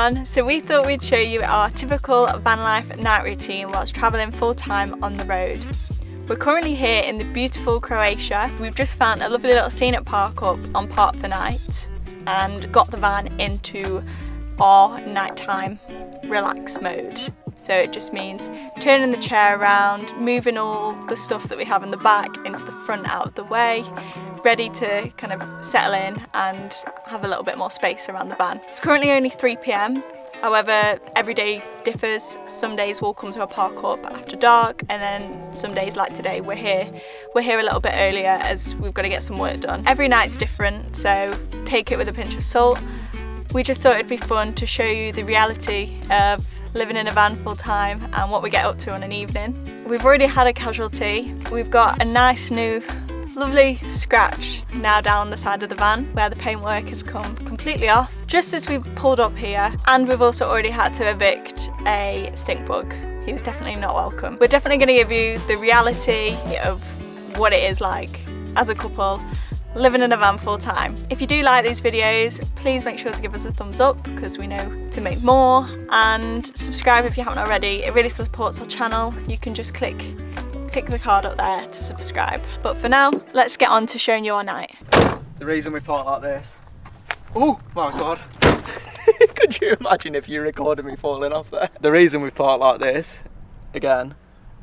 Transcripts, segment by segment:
everyone, so we thought we'd show you our typical van life night routine whilst travelling full time on the road. We're currently here in the beautiful Croatia. We've just found a lovely little scenic park up on Park for Night and got the van into our nighttime relax mode. So it just means turning the chair around, moving all the stuff that we have in the back into the front out of the way, ready to kind of settle in and have a little bit more space around the van. It's currently only 3 p.m. However, every day differs. Some days we'll come to a park up after dark, and then some days like today we're here a little bit earlier as we've got to get some work done. Every night's different, so take it with a pinch of salt. We just thought it'd be fun to show you the reality of living in a van full time and what we get up to on an evening. We've already had a casualty. We've got a nice new lovely scratch now down the side of the van where the paintwork has come completely off just as we pulled up here, and we've also already had to evict a stink bug. He was definitely not welcome. We're definitely going to give you the reality of what it is like as a couple living in a van full time. If you do like these videos, please make sure to give us a thumbs up because we know to make more, and subscribe if you haven't already. It really supports our channel. You can just click the card up there to subscribe. But for now, let's get on to showing you our night. The reason we park like this. Oh my god. Could you imagine if you recorded me falling off there? The reason we park like this, again,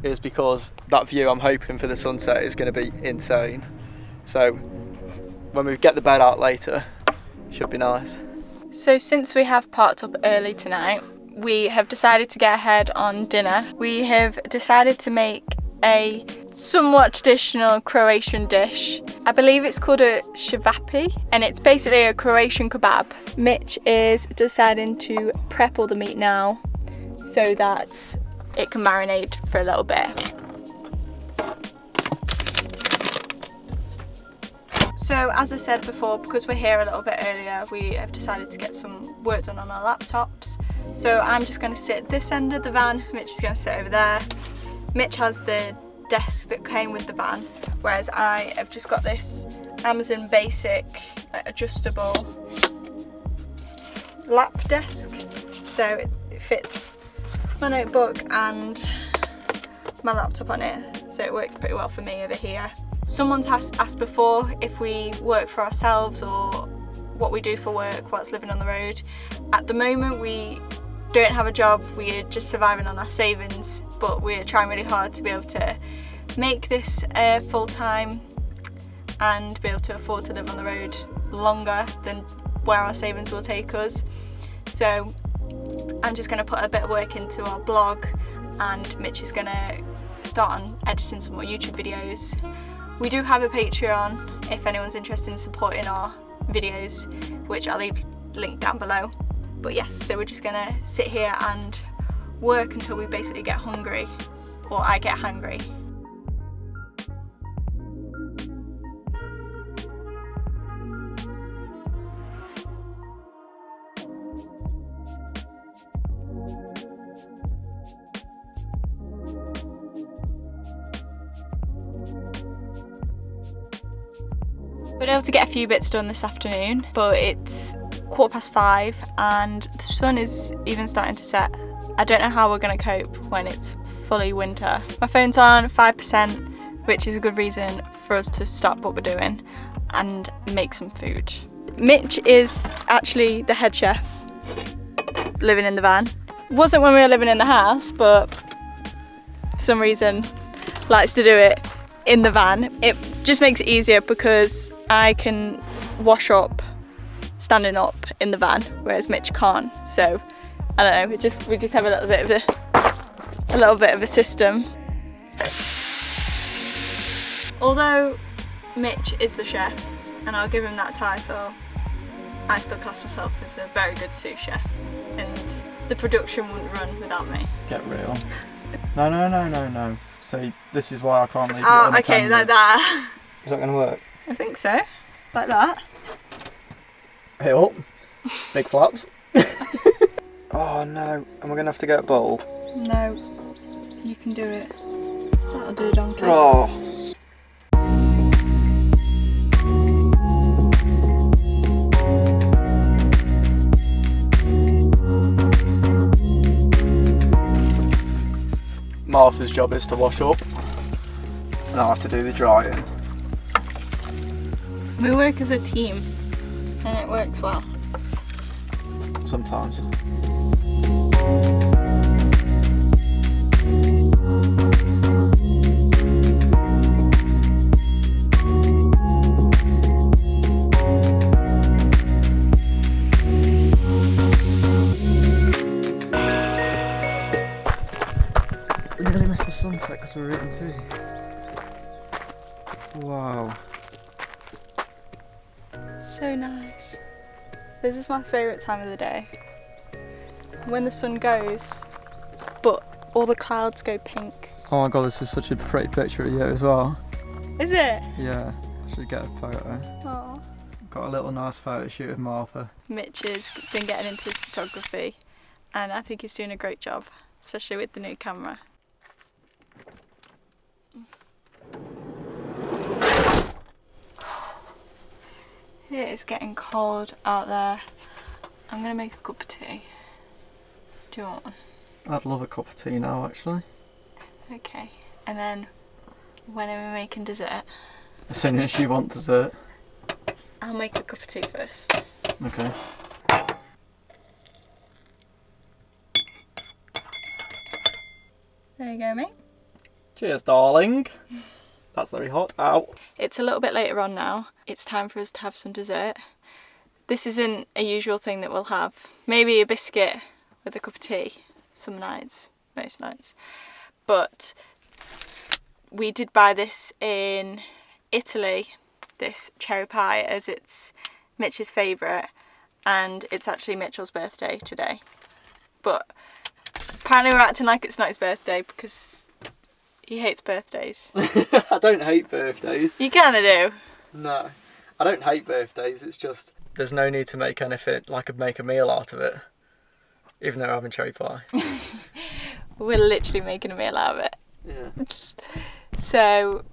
is because that view I'm hoping for the sunset is going to be insane. So when we get the bed out later, should be nice. So since we have parked up early tonight, we have decided to get ahead on dinner. We have decided to make a somewhat traditional Croatian dish. I believe it's called a cevapi, and it's basically a Croatian kebab. Mitch is deciding to prep all the meat now so that it can marinate for a little bit. So as I said before, because we're here a little bit earlier, we have decided to get some work done on our laptops. So I'm just going to sit at this end of the van, Mitch is going to sit over there. Mitch has the desk that came with the van, whereas I have just got this Amazon Basic adjustable lap desk. So it fits my notebook and my laptop on it, so it works pretty well for me over here. Someone's asked before if we work for ourselves or what we do for work whilst living on the road. At the moment we don't have a job, we're just surviving on our savings, but we're trying really hard to be able to make this full-time and be able to afford to live on the road longer than where our savings will take us. So I'm just going to put a bit of work into our blog, and Mitch is going to start on editing some more YouTube videos. We do have a Patreon if anyone's interested in supporting our videos, which I'll leave linked down below. But yeah, so we're just gonna sit here and work until we basically get hungry, or I get hungry. We've been able to get a few bits done this afternoon, but it's 5:15 and the sun is even starting to set. I don't know how we're going to cope when it's fully winter. My phone's on 5%, which is a good reason for us to stop what we're doing and make some food. Mitch is actually the head chef living in the van. Wasn't when we were living in the house, but for some reason likes to do it in the van. It just makes it easier because I can wash up standing up in the van, whereas Mitch can't. So I don't know, we just have a little bit of a system. Although Mitch is the chef, and I'll give him that title, I still class myself as a very good sous chef, and the production wouldn't run without me. Get real. No. See, this is why I can't leave you unattended. Okay, like that. Is that going to work? I think so. Like that. Hit up. Big flaps. Oh no, am I going to have to get a bowl? No, you can do it. That'll do, donkey. Oh. Martha's job is to wash up, and I'll have to do the drying. We work as a team, and it works well. Sometimes. We nearly missed the sunset because we were eating tea. Wow. So nice. This is my favourite time of the day. When the sun goes, but all the clouds go pink. Oh my god, this is such a pretty picture of you as well. Is it? Yeah, should get a photo. Aww. Got a little nice photo shoot with Martha. Mitch has been getting into photography, and I think he's doing a great job, especially with the new camera. It is getting cold out there. I'm going to make a cup of tea. Do you want one? I'd love a cup of tea now, actually. Okay. And then, when are we making dessert? As soon as you want dessert. I'll make a cup of tea first. Okay. There you go, mate. Cheers, darling. That's very hot. Ow. It's a little bit later on now. It's time for us to have some dessert. This isn't a usual thing that we'll have. Maybe a biscuit with a cup of tea some nights, most nights. But we did buy this in Italy, this cherry pie, as it's Mitch's favourite, and it's actually Mitchell's birthday today. But apparently we're acting like it's not his birthday because he hates birthdays. I don't hate birthdays. You kind of do. No, I don't hate birthdays. It's just there's no need to make anything like make a meal out of it, even though I'm having cherry pie. We're literally making a meal out of it. Yeah. So,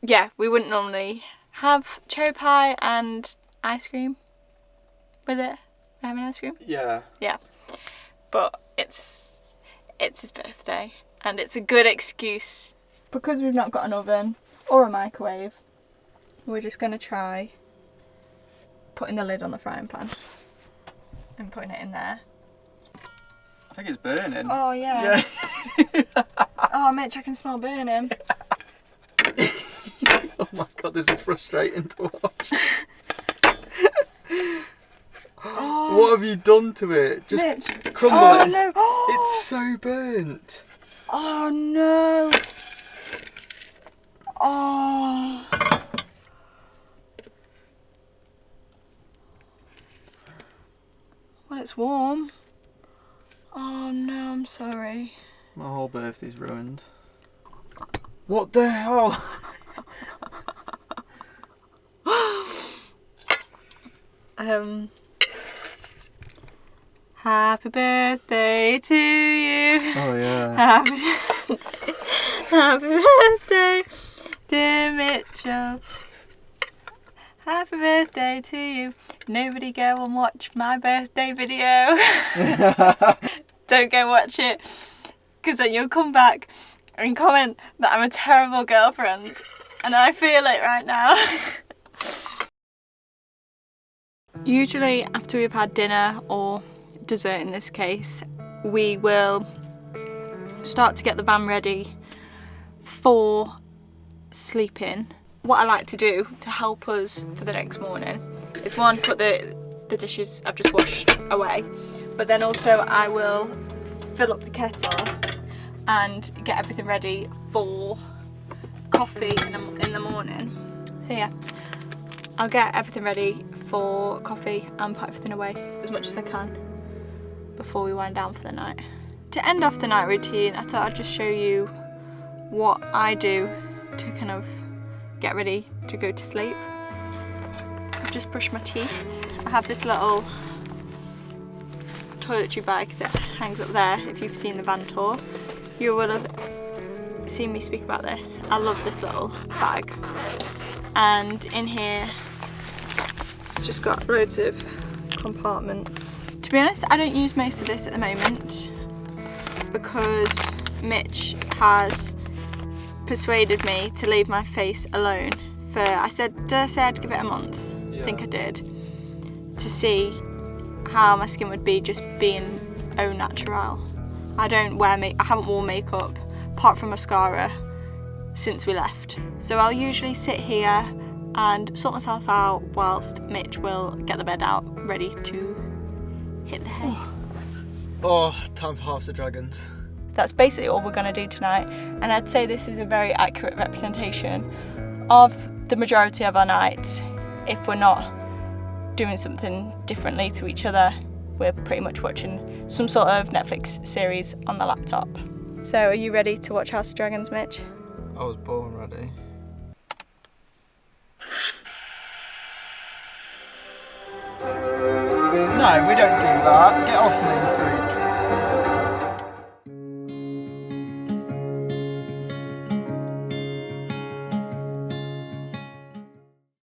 yeah, we wouldn't normally have cherry pie and ice cream with it. We're having ice cream. Yeah. Yeah, but it's his birthday, and it's a good excuse because we've not got an oven or a microwave. We're just gonna try putting the lid on the frying pan and putting it in there. I think it's burning. Oh yeah. Yeah. Oh Mitch, I can smell burning. Oh my god, this is frustrating to watch. Oh, What have you done to it? Just Mitch. crumble Oh it. no. It's so burnt. Oh no. Oh. Well, it's warm. Oh no, I'm sorry. My whole birthday's ruined. What the hell? Happy birthday to you. Oh yeah. Happy birthday, dear Mitchell. Happy birthday to you. Nobody go and watch my birthday video. Don't go watch it, because then you'll come back and comment that I'm a terrible girlfriend. And I feel it right now. Usually after we've had dinner, or dessert in this case, we will start to get the van ready for sleeping. What I like to do to help us for the next morning is one, put the dishes I've just washed away, but then also I will fill up the kettle and get everything ready for coffee in the morning. So yeah, I'll get everything ready for coffee and put everything away as much as I can before we wind down for the night. To end off the night routine, I thought I'd just show you what I do to kind of get ready to go to sleep. I've just brushed my teeth. I have this little toiletry bag that hangs up there. If you've seen the van tour, you will have seen me speak about this. I love this little bag, and in here it's just got loads of compartments. To be honest, I don't use most of this at the moment because Mitch has persuaded me to leave my face alone for, did I say I'd give it a month? Yeah. I think I did. To see how my skin would be just being au natural. I haven't worn makeup apart from mascara since we left. So I'll usually sit here and sort myself out whilst Mitch will get the bed out ready to hit the hay. Oh, time for House of Dragons. That's basically all we're going to do tonight, and I'd say this is a very accurate representation of the majority of our nights. If we're not doing something differently to each other, we're pretty much watching some sort of Netflix series on the laptop. So are you ready to watch House of Dragons, Mitch? I was born ready. No, we don't do that. Get off me,